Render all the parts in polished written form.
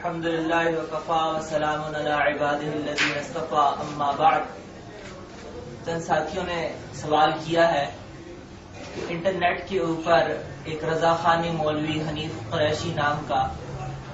الحمد للہ وکفا وسلام علی عبادہ الذین اصطفی اما بعد. چند ساتھیوں نے سوال کیا ہے کہ انٹرنیٹ کے اوپر ایک رضا خانی مولوی حنیف قریشی نام کا،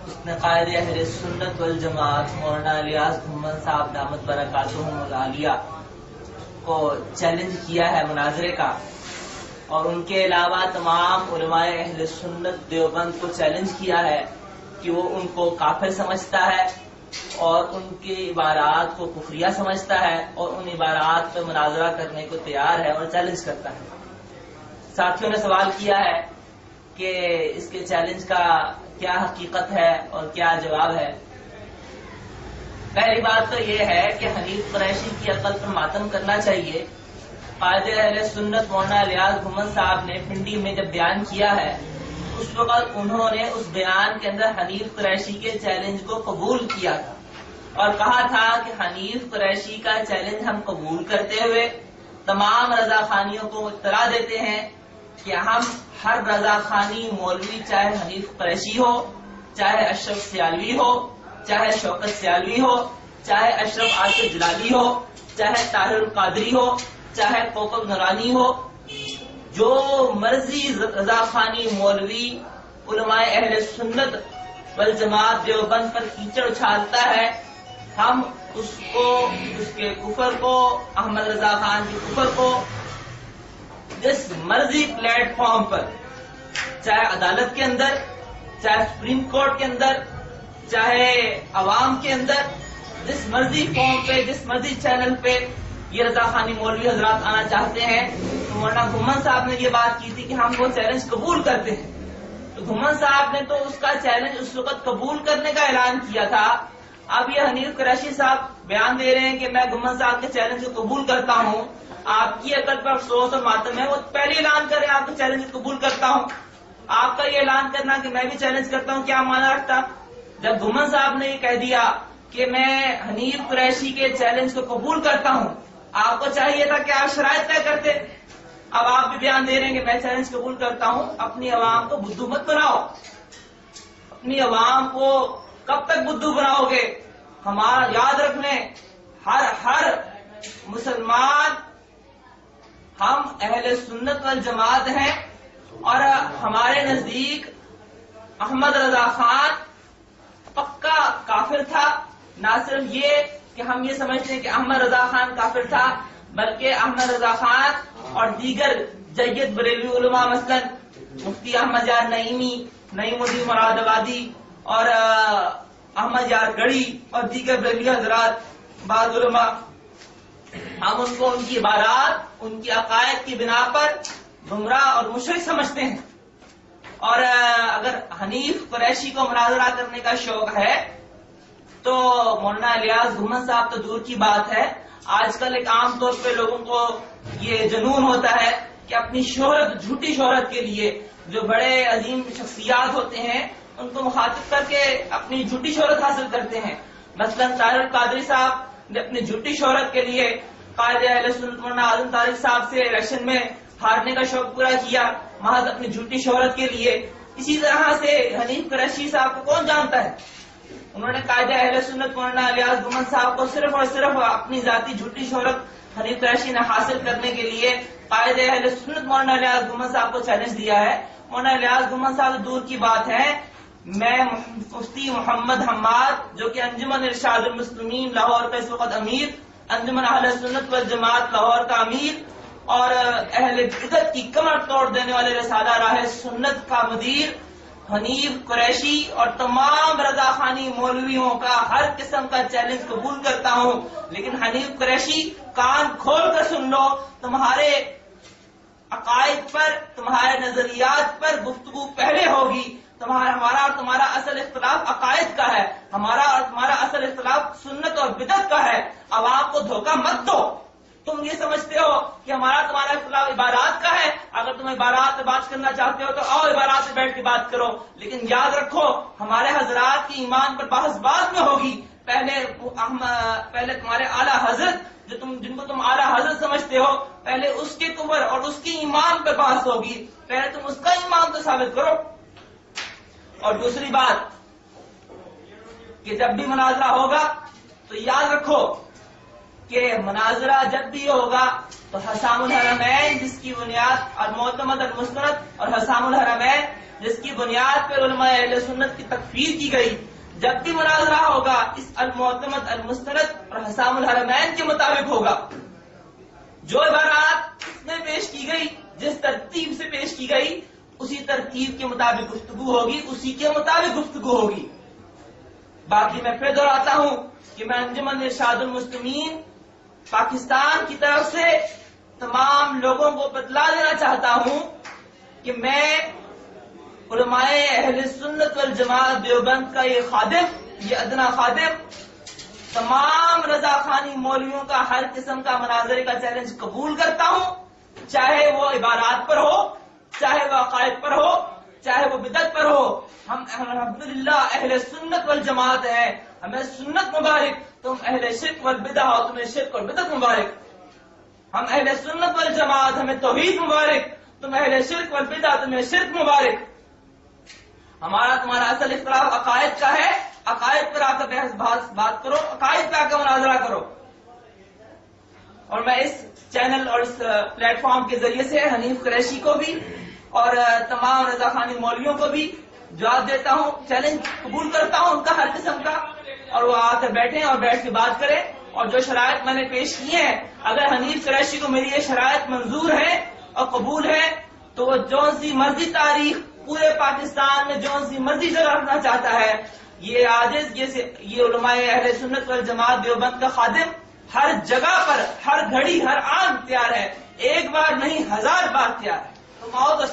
اس نے قائد اہل سنت والجماعت مولانا الیاس گھمن صاحب دامت برکاتہم العالیہ کو چیلنج کیا ہے مناظرے کا، اور ان کے علاوہ تمام علماء اہل سنت دیوبند کو چیلنج کیا ہے کہ وہ ان کو کافر سمجھتا ہے اور ان کی عبارات کو کفریہ سمجھتا ہے اور ان عبارات پہ مناظرہ کرنے کو تیار ہے اور چیلنج کرتا ہے. ساتھیوں نے سوال کیا ہے کہ اس کے چیلنج کا کیا حقیقت ہے اور کیا جواب ہے. پہلی بات تو یہ ہے کہ حنیف قریشی کی عقل پر ماتم کرنا چاہیے. قائد اہل سنت مولانا الیاس گھمن صاحب نے پنڈی میں جب بیان کیا ہے، اس وقت انہوں نے اس بیان کے اندر حنیف قریشی کے چیلنج کو قبول کیا تھا اور کہا تھا کہ حنیف قریشی کا چیلنج ہم قبول کرتے ہوئے تمام رضا خانیوں کو اطلاع دیتے ہیں کہ ہم ہر رضا خانی مولوی، چاہے حنیف قریشی ہو، چاہے اشرف سیالوی ہو، چاہے شوکت سیالوی ہو، چاہے اشرف عاصف جلالی ہو، چاہے طاہر القادری ہو، چاہے کوکب نورانی ہو، جو مرضی رضا خانی مولوی علماء اہل سنت والجماعت دیوبند پر کیچڑ اچھالتا ہے، ہم اس کے کفر کو، احمد رضا خان کے کفر کو جس مرضی پلیٹ فارم پر، چاہے عدالت کے اندر، چاہے سپریم کورٹ کے اندر، چاہے عوام کے اندر، جس مرضی فارم پہ، جس مرضی چینل پہ یہ رضا خانی مولوی حضرات آنا چاہتے ہیں، تو مولانا گھمن صاحب نے یہ بات کی تھی کہ ہم وہ چیلنج قبول کرتے ہیں. تو گھمن صاحب نے تو اس کا چیلنج اس وقت قبول کرنے کا اعلان کیا تھا. اب یہ حنیف قریشی صاحب بیان دے رہے ہیں کہ میں گھمن صاحب کے چیلنج کو قبول کرتا ہوں. آپ کی عقل پر افسوس اور ماتم ہے، وہ پہلے اعلان کریں آپ کے چیلنج کو قبول کرتا ہوں. آپ کا یہ اعلان کرنا کہ میں بھی چیلنج کرتا ہوں کیا معنی رکھتا؟ جب گھمن صاحب نے یہ کہہ دیا کہ میں حنیف قریشی کے چیلنج کو قبول کرتا ہوں، آپ کو چاہیے تھا کہ آپ شرائط طے کرتے. اب آپ بھی بیان دے رہے ہیں کہ میں چیلنج قبول کرتا ہوں. اپنی عوام کو بدھو مت بناؤ. اپنی عوام کو کب تک بدھو بناؤ گے؟ ہمارا یاد رکھ لیں، ہر مسلمان، ہم اہل سنت والجماعت ہیں، اور ہمارے نزدیک احمد رضا خان پکا کافر تھا. نہ صرف یہ کہ ہم یہ سمجھتے ہیں کہ احمد رضا خان کافر تھا، بلکہ احمد رضا خان اور دیگر جید بریلوی علماء مثلا مفتی احمد یار نعیمی، نعیم الدین مراد آبادی اور احمد یار گڑھی اور دیگر بریلوی حضرات، بعض علماء، ہم ان کو ان کی عبارات، ان کی عقائد کی بنا پر گمراہ اور مشرک سمجھتے ہیں. اور اگر حنیف قریشی کو مناظرہ کرنے کا شوق ہے تو مولانا الیاس گھمن صاحب تو دور کی بات ہے، آج کل ایک عام طور پہ لوگوں کو یہ جنون ہوتا ہے کہ اپنی شہرت، جھوٹی شہرت کے لیے جو بڑے عظیم شخصیات ہوتے ہیں ان کو مخاطب کر کے اپنی جھوٹی شہرت حاصل کرتے ہیں. مثلا طاہر القادری صاحب نے اپنی جھوٹی شہرت کے لیے قائد اہل سنت مولانا اعظم طارق صاحب سے الیکشن میں ہارنے کا شوق پورا کیا، محض اپنی جھوٹی شہرت کے لیے. اسی طرح سے حنیف قریشی صاحب کو کون جانتا ہے؟ انہوں نے قائد اہل سنت مولانا الیاس گھمن صاحب کو صرف اور صرف اپنی ذاتی جھوٹی شہرت حنیف قریشی نے حاصل کرنے کے لیے قائد اہل سنت مولانا الیاس گھمن صاحب کو چیلنج دیا ہے. مولانا الیاس گھمن صاحب دور کی بات ہے، میں مفتی محمد حماد، جو کہ انجمن ارشاد المسلمین لاہور کا اس وقت امیر، انجمن اہل سنت والجماعت لاہور کا امیر، اور اہل بدعت کی کمر توڑ دینے والے رسالہ راہ سنت کا مدیر حنیف قریشی اور تمام رضا خانی مولویوں کا ہر قسم کا چیلنج قبول کرتا ہوں. لیکن حنیف قریشی کان کھول کر سن لو، تمہارے عقائد پر، تمہارے نظریات پر گفتگو پہلے ہوگی. ہمارا اور تمہارا اصل اختلاف عقائد کا ہے، ہمارا اور تمہارا اصل اختلاف سنت اور بدعت کا ہے. عوام کو دھوکہ مت دو. تم یہ سمجھتے ہو کہ ہمارا تمہارا اختلاف عبارات کا ہے، اگر تم عبارات پہ بات کرنا چاہتے ہو تو آؤ عبارات پہ بیٹھ کے بات کرو. لیکن یاد رکھو ہمارے حضرات کی ایمان پر بحث بعد میں ہوگی. پہلے تمہارے اعلیٰ حضرت جن کو تم اعلیٰ حضرت سمجھتے ہو، پہلے اس کے کفر اور اس کی ایمان پہ بحث ہوگی. پہلے تم اس کا ایمان تو ثابت کرو. اور دوسری بات، کہ جب بھی مناظرہ ہوگا تو یاد رکھو کہ مناظرہ جب بھی ہوگا تو حسام الحرمین جس کی بنیاد المعتمد المستند اور حسام الحرمین جس کی بنیاد پر علماء اہل سنت کی تکفیر کی گئی، جب بھی مناظرہ ہوگا اس المعتمد المستند اور حسام الحرمین کے مطابق ہوگا. جو عبارات اس میں پیش کی گئی، جس ترتیب سے پیش کی گئی، اسی ترتیب کے مطابق گفتگو ہوگی، اسی کے مطابق گفتگو ہوگی. باقی میں پھر دہراتا ہوں کہ میں انجمن ارشاد المسلمین پاکستان کی طرف سے تمام لوگوں کو بتلا دینا چاہتا ہوں کہ میں علماء اہل سنت والجماعت دیوبند کا یہ خادم، یہ ادنا خادم، تمام رضا خانی مولویوں کا ہر قسم کا مناظرے کا چیلنج قبول کرتا ہوں، چاہے وہ عبارات پر ہو، چاہے وہ عقائد پر ہو، چاہے وہ بدعت پر ہو. ہم الحمدللہ اہل سنت والجماعت ہیں، ہمیں سنت مبارک، تم اہل شرک والبدع ہو، تمہیں شرک اور بدعت مبارک. ہم اہل سنت والجماعت، ہمیں توحید مبارک، تم اہل شرک والبدع، تمہیں شرک مبارک. ہمارا تمہارا اصل اختلاف عقائد کا ہے، عقائد پر آ کر بات کرو، عقائد پہ آ کر مناظرہ کرو. اور میں اس چینل اور اس پلیٹ فارم کے ذریعے سے حنیف قریشی کو بھی اور تمام رضا خانی مولویوں کو بھی جواب دیتا ہوں، چیلنج قبول کرتا ہوں ان کا ہر قسم کا، اور وہ آ کر بیٹھیں اور بیٹھ کے بات کریں. اور جو شرائط میں نے پیش کی ہیں، اگر حنیف قریشی کو میری یہ شرائط منظور ہے اور قبول ہے تو وہ جون سی مرضی تاریخ پورے پاکستان میں جون سی مرضی جگہ رکھنا چاہتا ہے. یہ عاجز، یہ علماء اہل سنت والجماعت دیوبند کا خادم ہر جگہ پر، ہر گھڑی، ہر آن تیار ہے، ایک بار نہیں 1000 بار تیار ہے. تم آؤ تو